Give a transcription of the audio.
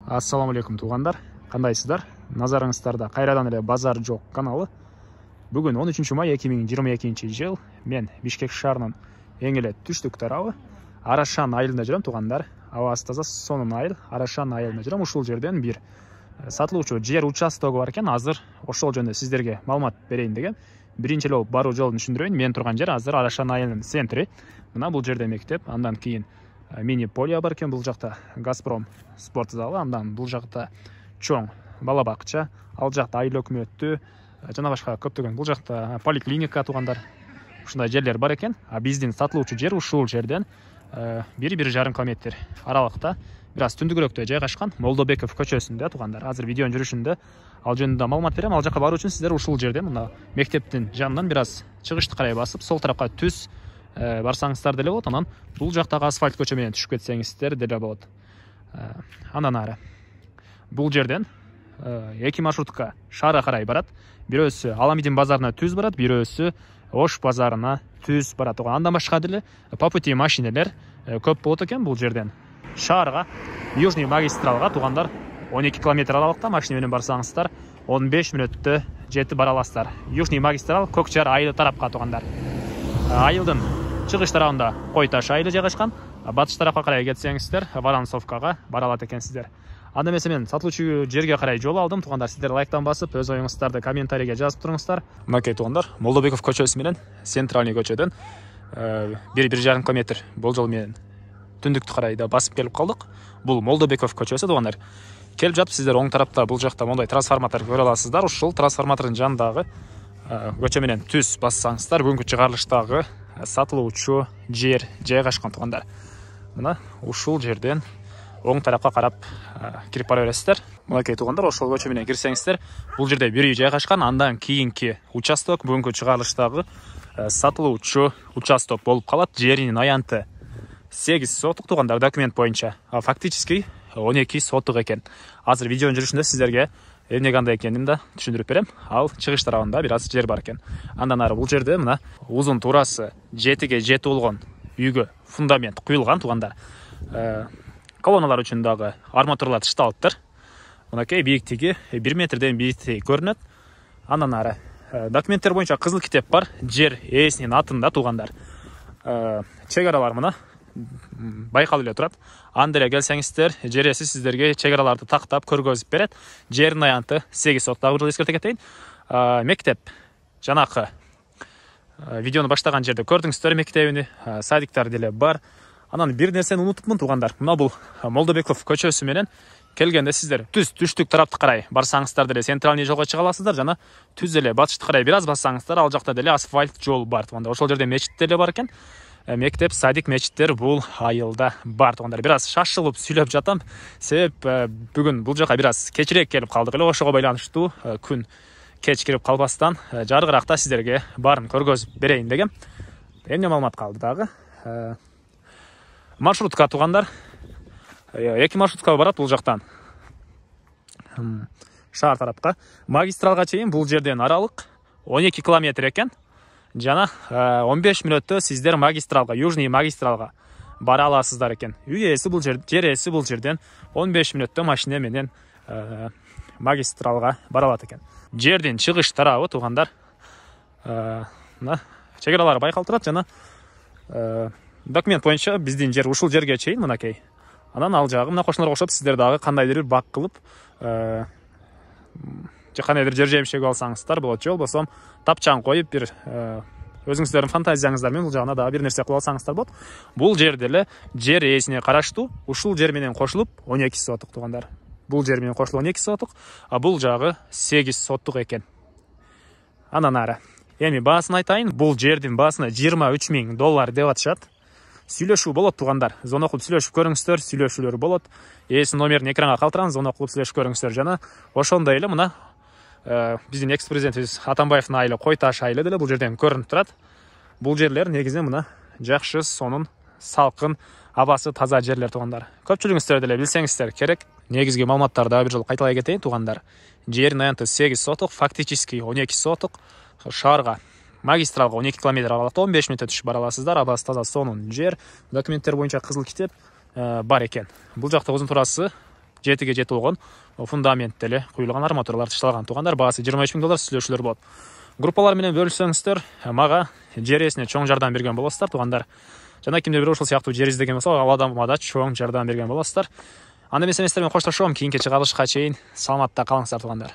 Ассаламу алейкум туғандар, қандайсыздар? Назарыңыздарда қайрадан эле базар жоқ каналы. Бүгін 13 май 2022 жыл. Мен Бишкек шаарынын эң эле түштүк тарабы Арашан айылында жүрөм туғандар. Абасы таза сонун айыл, Арашан айылында жүрөм. Ушул жерден бир сатылуучу жер участогу бар экен. Азыр ошол жөнүндө сиздерге маалымат берейин деген. Биринчи эле баруу жолун түшүндүрөйүн. Мен турган жер азыр Арашан айылынын центри. Мына бул жерде мектеп, андан кийин мини полия бар экен, бул жакта Газпром спорт залы, андан бул жакта чоң бала бакча, ал жакта айыл өкмөттү жана башка көптөгөн, бул жакта поликлиника тугандар. Ушундай жерлер бар экен. Биздин сатылуучу жер ушул жерден 1-1,5 километр аралыкта, бир аз түндүгүрөктө жайгашкан Молдобеков көчөсүндө тугандар. Азыр видеонун жүрүшүндө ал жөнүндө маалымат берем. Ал жака баруу үчүн сиздер ушул жерден мына мектептин жанынан бир аз чыгышты карай басып, сол тарапка түз барсаңыздар деле болот. Анан бул жактагы асфальт көчө менен түшүп кетсеңиздер деле болот. Андан ары бул жерден 2 маршрутка шаарга карай барат. Бирөөсү Аламидин базарына түз барат, бирөөсү Ош базарына түз барат. Андан башка деле по пути машинелер көп болот экен. Бул жерден шаарга, Южный магистралга тугандар 12 километр аралыкта машина менен барсаңыздар 15 мүнөттө жетип бара аласыздар. Южный магистрал Көкчар айылы тарапка тугандар. Айылдын чыгыш тарабында Кой Таш айылы жайгашкан. Батыш тарапка карай кетсеңиздер Воронцовкага бара алат экенсиздер. Анда эмесе мен сатылуучу жерге карай жол алдым тугандар. Сиздер лайктан басып, өз оюңуздарды комментарийге жазып туруңуздар. Мынакей тугандар, Молдобеков көчөсү менен Центральный көчөдөн 1-1,5 километр болжол менен түндүктү карай да басып келип калдык. Бул Молдобеков көчөсү тугандар. Келип жатып сиздер оң тарапта бул жакта мондай трансформатор көрө аласыздар. Ушул трансформатордун жанындагы көчө менен түз бассаңыздар бүгүнкү чыгарылыштагы сатылуучу жер жайгашкан тугандар. Мына ушул жерден оң тарапка карап кирип бара бересиздер. Мынакей тугандар, ошол көчө менен кирсеңиздер бул жерде бир үй жайгашкан. Андан кийинки участок бүгүнкү чыгарылыштагы сатылуучу участок болуп калат. Жеринин аянты 8 сотук тугандар документ боюнча. Фактически 12 сотук экен. Азыр видеонун жүрүшүндө сиздерге эмне кандай экенин да түшүндүрүп берем. Ал чыгыш тарабында бир аз жер бар экен. Андан ары бул жерде мына узун туурасы 7ге 7 болгон үйгө фундамент куюлган тугандар. Колонналар үчүн дагы арматуралар тышталыптыр. Мынакей бийиктиги 1 метрден бийиктиги көрүнөт. Андан ары документтер боюнча кызыл китеп бар. Жер ээсинин атында тугандар. Чек аралар мына байкалып эле турат. Анда эле келсеңиздер, жер ээси сиздерге чек араларды тактап көргөзүп берет. Жердин аянты 8 сот. Дагы бир эскерте кетейин. Мектеп жанакы видеону баштаган жерде көрдүңүздөр мектебини, садиктар деле бар. Анан бир нерсени унутупмун тугандар. Мына бул Молдобеков көчөсү менен келгенде сиздер түз түштүк тарапты карай барсаңыздар деле Центральный жолго чыга аласыздар. Жана түз эле батышты карай бир аз бассаңыздар ал жакта деле асфальт жол бар тугандар. Ошол жерде мечит деле бар экен. Мектеп, садик, мечиттер бул айылда бар тугандар. Бир аз шашылып сүйлөп жатам. Себеп бүгүн бул жака бир аз кечирээк келип калдык эле. Ошого байланыштуу күн кеч кирип калбастан жарыгыракта сиздерге баарын көргөзүп берейин дегем. Эмне маалымат калды дагы? Маршрутка тугандар. 2 маршрутка барат бул жактан. Шаар тарапка. Магистралга чейин бул жерден аралык 12 километр экен. Жана 15 мүнөттө сиздер магистралга, Южный магистралга бара аласыздар экен. Үй ээси бул жер ээси бул жерден 15 мүнөттө машина менен магистралга бара алат экен. Жердин чыгыш тарабы тугандар. Мына чек аралары байкалып турат жана документ боюнча биздин жер ушул жерге чейин мынакей. Анан ал жагы мына кошуналарга окшоп сиздер дагы кандайдыр бир бак кылып же кандайдыр жер жемишек алсаңыздар болот. Же болбосо тапчан коюп бир өзүңүздөрдүн фантазияңыздар менен бул жагына дагы бир нерсе кылып алсаңыздар болот. Бул жер деле жер ээсине караштуу. Ушул жер менен кошулуп 12 сотук тугандар. Бул жер менен кошулуп 12 сотук, а бул жагы 8 сотук экен. Андан ары эми баасын айтайын. Бул жердин баасына $23,000 деп атышат. Сүйлөшүү болот тугандар. Зона окуп сүйлөшүп көрүңүздөр, сүйлөшүүлөр болот. Ээси номерин экранга калтырам, зона окуп сүйлөшүп көрүңүздөр. Жана ошондой эле мына биздин экс-президентибиз Атамбаевдин айылы Кой Таш айылы деле бул жерден көрүнүп турат. Бул жерлер негизи мына жакшы, сонун, салкын, абасы таза жерлер тугандар. Көпчүлүгүңүздөр деле билсеңиздер керек. Негизги маалыматтарды дагы бир жолу кайталай кетейин тугандар. Жердин аянты 8 сотук, фактически 12 сотук. Шаарга магистралга 12 километр аралыкта 15 мүнөттө түшүп бара аласыздар. Абасы таза сонун жер. Документтер боюнча кызыл китеп бар экен. Бул жакта узун турасы жетіге жети болгон фундамент деле куюлган, арматуралар ташталган туугандар. Баасы $23,000 сүйлөшүүлөр болот. Группалар менен бөлүшсөңүздөр мага жер ээсине чоң жардам берген болосуздар туугандар. Жана кимде бир ушул сыяктуу жер издеген болсо, ал адамга да чоң жардам берген болосуздар. Анда мен сиздер менен коштошом. Кийинки чыгарылышка чейин саламатта калыңыздар туугандар.